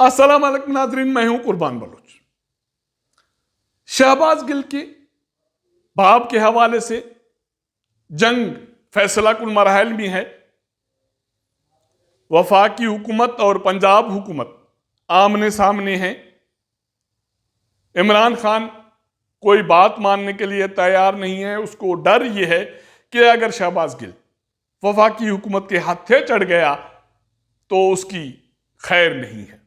अस्सलाम वालेकुम नाज़रीन, मैं हूं कुर्बान बलोच। शहबाज गिल के बाप के हवाले से जंग फैसला कुल मराहल में है। वफाकी हुकूमत और पंजाब हुकूमत आमने सामने हैं। इमरान खान कोई बात मानने के लिए तैयार नहीं है। उसको डर यह है कि अगर शहबाज गिल वफाकी हुकूमत के हत्थे चढ़ गया तो उसकी खैर नहीं है।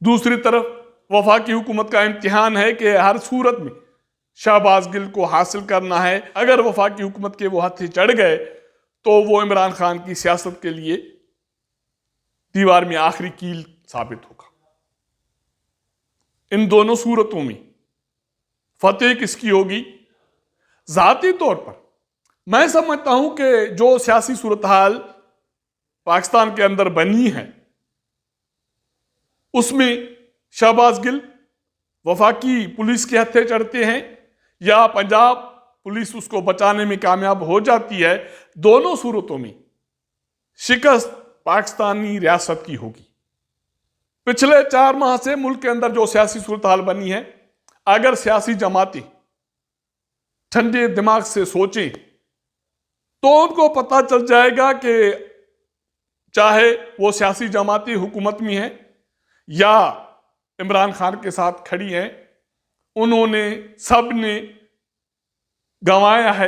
दूसरी तरफ वफाकी हुकूमत का इम्तिहान है कि हर सूरत में शहबाज गिल को हासिल करना है। अगर वफाकी हुकूमत के वो हत्थे चढ़ गए तो वो इमरान खान की सियासत के लिए दीवार में आखिरी कील साबित होगा। इन दोनों सूरतों में फतेह किसकी होगी? जाती तौर पर मैं समझता हूं कि जो सियासी सूरत हाल पाकिस्तान के अंदर बनी है उसमें शहबाज गिल वफाकी पुलिस के हत्थे चढ़ते हैं या पंजाब पुलिस उसको बचाने में कामयाब हो जाती है। दोनों सूरतों में शिकस्त पाकिस्तानी रियासत की होगी। पिछले 4 माह से मुल्क के अंदर जो सियासी सूरत हाल बनी है, अगर सियासी जमातें ठंडे दिमाग से सोचें तो उनको पता चल जाएगा कि चाहे वो सियासी जमातें हुकूमत में हैं या इमरान खान के साथ खड़ी हैं, उन्होंने सब ने गंवाया है,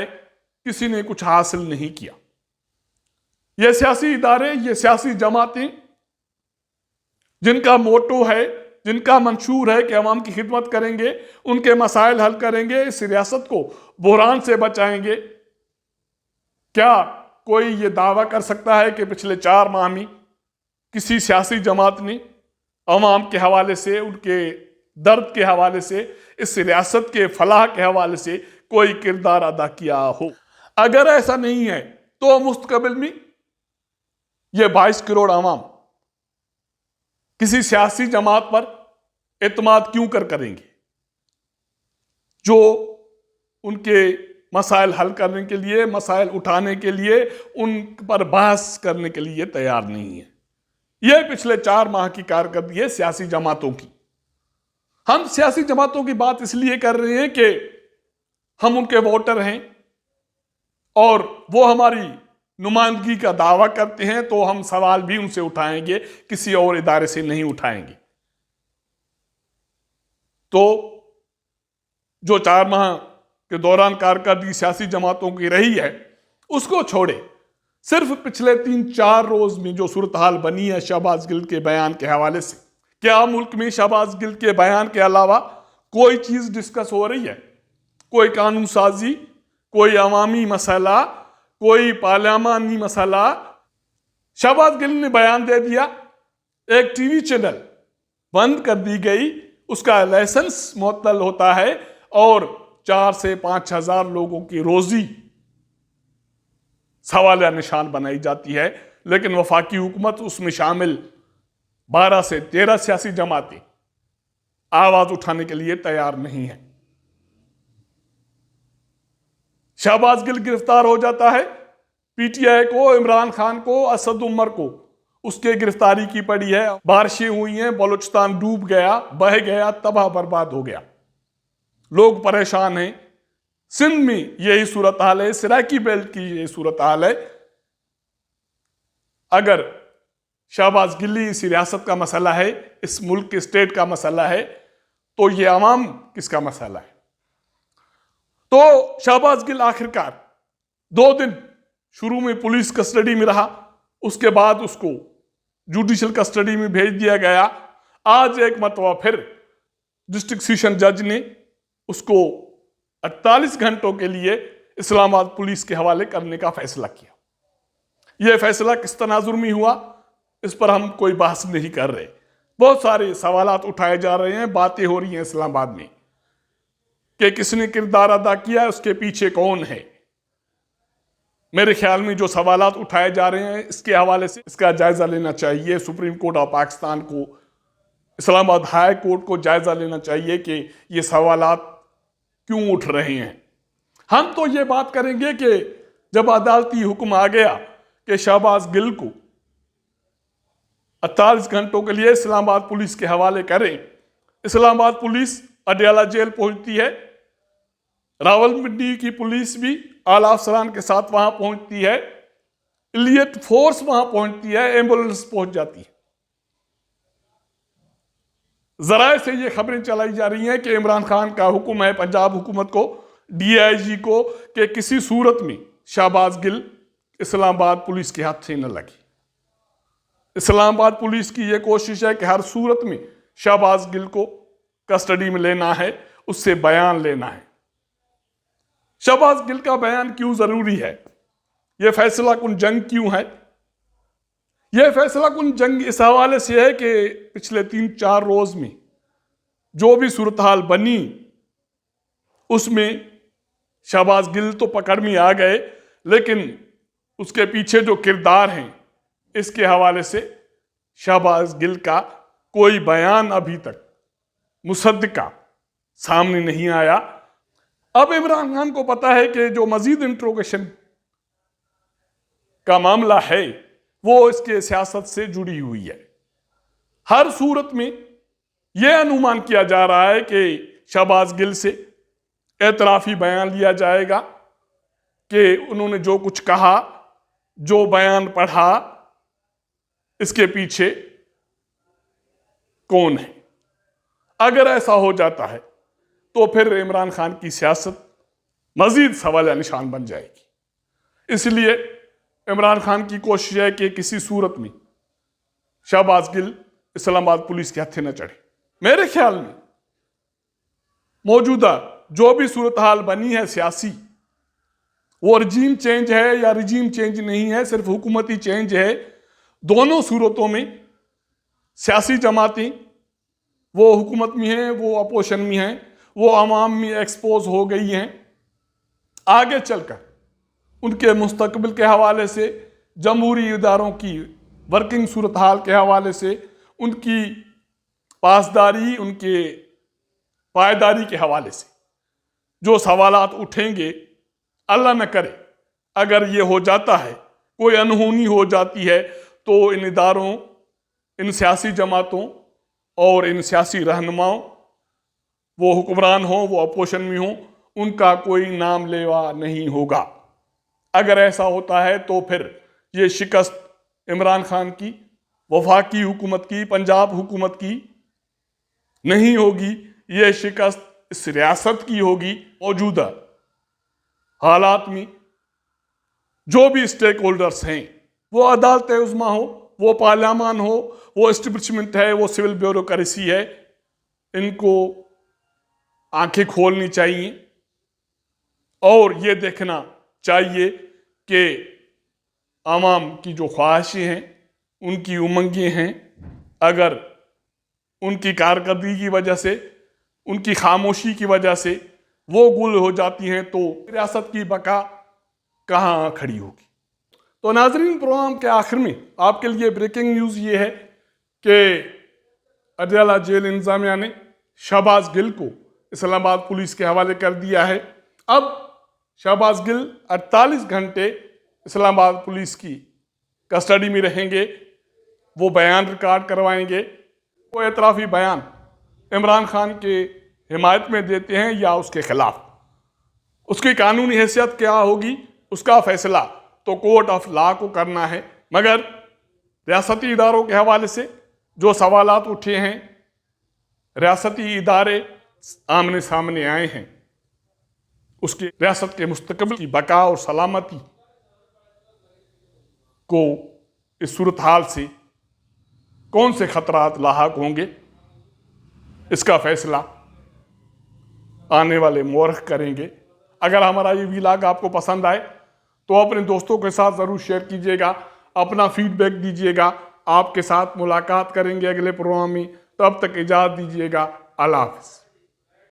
किसी ने कुछ हासिल नहीं किया। ये सियासी इदारे, ये सियासी जमातें जिनका मोटो है, जिनका मंशूर है कि अवाम की खिदमत करेंगे, उनके मसाइल हल करेंगे, इस रियासत को बुहरान से बचाएंगे, क्या कोई ये दावा कर सकता है कि पिछले 4 माह में किसी सियासी जमात ने अवाम के हवाले से, उनके दर्द के हवाले से, इस रियासत के फलाह के हवाले से कोई किरदार अदा किया हो? अगर ऐसा नहीं है तो मुस्तकबिल में ये 22 करोड़ अवाम किसी सियासी जमात पर एतमाद क्यों करेंगे जो उनके मसाइल हल करने के लिए, मसाइल उठाने के लिए, उन पर बहस करने के लिए तैयार नहीं है। यह पिछले 4 माह की कारकर्दगी है सियासी जमातों की। हम सियासी जमातों की बात इसलिए कर रहे हैं कि हम उनके वोटर हैं और वो हमारी नुमाइंदगी का दावा करते हैं, तो हम सवाल भी उनसे उठाएंगे, किसी और इदारे से नहीं उठाएंगे। तो जो 4 माह के दौरान कारकर्दगी सियासी जमातों की रही है उसको छोड़े, सिर्फ पिछले 3-4 रोज में जो सूरत हाल बनी है शहबाज गिल के बयान के हवाले से, क्या मुल्क में शहबाज गिल के बयान के अलावा कोई चीज डिस्कस हो रही है? कोई कानून साजी, कोई अवामी मसला, कोई पार्लियामानी मसला? शहबाज गिल ने बयान दे दिया, एक टीवी चैनल बंद कर दी गई, उसका लाइसेंस मुअत्तल होता है और 4 से 5 हजार लोगों की रोजी सवालिया निशान बनाई जाती है। लेकिन वफाकी हुकूमत, उसमें शामिल 12 से 13 सियासी जमातें आवाज उठाने के लिए तैयार नहीं है। शहबाज गिल गिरफ्तार हो जाता है, पीटीआई को, इमरान खान को, असद उमर को उसके गिरफ्तारी की पड़ी है। बारिशें हुई हैं, बलूचिस्तान डूब गया, बह गया, तबाह बर्बाद हो गया, लोग परेशान हैं। सिंध में यही सूरत हाल है, सराकी बेल्ट की यही सूरत हाल है। अगर शहबाज गिल इस रियासत का मसला है, इस मुल्क के स्टेट का मसला है, तो ये अवाम किसका मसला है? तो शहबाज गिल आखिरकार 2 दिन शुरू में पुलिस कस्टडी में रहा, उसके बाद उसको जुडिशियल कस्टडी में भेज दिया गया। आज एक मरतबा फिर डिस्ट्रिक्ट सेशन जज ने उसको 48 घंटों के लिए इस्लामाबाद पुलिस के हवाले करने का फैसला किया। यह फैसला किस तनाजुर में हुआ, इस पर हम कोई बहस नहीं कर रहे। बहुत सारे सवालात उठाए जा रहे हैं, बातें हो रही हैं इस्लामाबाद में कि किसने किरदार अदा किया, उसके पीछे कौन है। मेरे ख्याल में जो सवालात उठाए जा रहे हैं इसके हवाले से इसका जायजा लेना चाहिए सुप्रीम कोर्ट ऑफ पाकिस्तान को, इस्लामाबाद हाई कोर्ट को जायजा लेना चाहिए कि ये सवालात क्यों उठ रहे हैं। हम तो ये बात करेंगे कि जब अदालती हुक्म आ गया कि शहबाज गिल को 48 घंटों के लिए इस्लामाबाद पुलिस के हवाले करें। इस्लामाबाद पुलिस अडयाला जेल पहुंचती है, रावलपिंडी की पुलिस भी आला अफसरान के साथ वहां पहुंचती है, इलियट फोर्स वहां पहुंचती है, एम्बुलेंस पहुंच जाती है। जराए से ये खबरें चलाई जा रही हैं कि इमरान खान का हुक्म है पंजाब हुकूमत को, DIG को, कि किसी सूरत में शहबाज गिल इस्लामाबाद पुलिस के हाथ से न लगे। इस्लामाबाद पुलिस की यह कोशिश है कि हर सूरत में शहबाज गिल को कस्टडी में लेना है, उससे बयान लेना है। शहबाज गिल का बयान क्यों जरूरी है? यह फैसला कुन जंग क्यों है? यह फैसला कुन जंग इस हवाले से है कि पिछले 3-4 रोज में जो भी सूरत हाल बनी उसमें शहबाज गिल तो पकड़ में आ गए, लेकिन उसके पीछे जो किरदार हैं इसके हवाले से शहबाज गिल का कोई बयान अभी तक मुसद्दिका सामने नहीं आया। अब इमरान खान को पता है कि जो मजीद इंट्रोगेशन का मामला है वो इसके सियासत से जुड़ी हुई है। हर सूरत में यह अनुमान किया जा रहा है कि शहबाज गिल से एतराफी बयान लिया जाएगा कि उन्होंने जो कुछ कहा, जो बयान पढ़ा, इसके पीछे कौन है। अगर ऐसा हो जाता है तो फिर इमरान खान की सियासत मजीद सवाल निशान बन जाएगी। इसलिए इमरान खान की कोशिश है कि किसी सूरत में शहबाज गिल इस्लामाबाद पुलिस के हत्थे न चढ़े। मेरे ख्याल में मौजूदा जो भी सूरत हाल बनी है सियासी, वो रजीम चेंज है या रजीम चेंज नहीं है, सिर्फ हुकूमती चेंज है। दोनों सूरतों में सियासी जमातें वो हुकूमत में हैं, वो अपोजिशन में हैं, वो अवाम में एक्सपोज हो गई हैं। आगे चलकर उनके मुस्तकबिल के हवाले से, जमहूरी इदारों की वर्किंग सूरत हाल के हवाले से, उनकी पासदारी, उनके पायदारी के हवाले से जो सवालात उठेंगे, अल्लाह न करे अगर ये हो जाता है, कोई अनहोनी हो जाती है, तो इन इदारों, इन सियासी जमातों और इन सियासी रहनुमाओं, वो हुक्मरान हों, वो अपोजिशन में हों, उनका कोई नाम लेवा नहीं होगा। अगर ऐसा होता है तो फिर ये शिकस्त इमरान खान की, वफाकी हुकूमत की, पंजाब हुकूमत की नहीं होगी, ये शिकस्त इस रियासत की होगी। मौजूदा हालात में जो भी स्टेक होल्डर्स हैं, वो अदालत उज़्मा हो, वो पार्लियामान हो, वो एस्टेब्लिशमेंट है, वो सिविल ब्यूरोक्रेसी है, इनको आंखें खोलनी चाहिए और ये देखना चाहिए कि आवाम की जो ख्वाहिशें हैं, उनकी उमंगें हैं, अगर उनकी कारकर्दगी की वजह से, उनकी खामोशी की वजह से वो गुल हो जाती हैं, तो रियासत की बका कहाँ खड़ी होगी। तो नाजरीन, प्रोग्राम के आखिर में आपके लिए ब्रेकिंग न्यूज़ ये है कि अडयाला जेल इंतजामिया ने शहबाज गिल को इस्लामाबाद पुलिस के हवाले कर दिया है। अब शहबाज गिल 48 घंटे इस्लामाबाद पुलिस की कस्टडी में रहेंगे। वो बयान रिकॉर्ड करवाएंगे, वो एतराफ़ी बयान इमरान खान के हिमायत में देते हैं या उसके खिलाफ, उसकी कानूनी हैसियत क्या होगी उसका फैसला तो कोर्ट ऑफ लॉ को करना है। मगर रियासती इदारों के हवाले से जो सवालात उठे हैं, रियासती इदारे आमने सामने आए हैं, उसकी रियासत के मुस्तकबिल की बका और सलामती को इस सूरत हाल से कौन से खतरात लाहक होंगे, इसका फैसला आने वाले मौरख करेंगे। अगर हमारा ये व्लॉग आपको पसंद आए तो अपने दोस्तों के साथ ज़रूर शेयर कीजिएगा, अपना फीडबैक दीजिएगा। आपके साथ मुलाकात करेंगे अगले प्रोग्राम में, तब तक इजाज़त दीजिएगा। अल्लाह हाफ़िज़।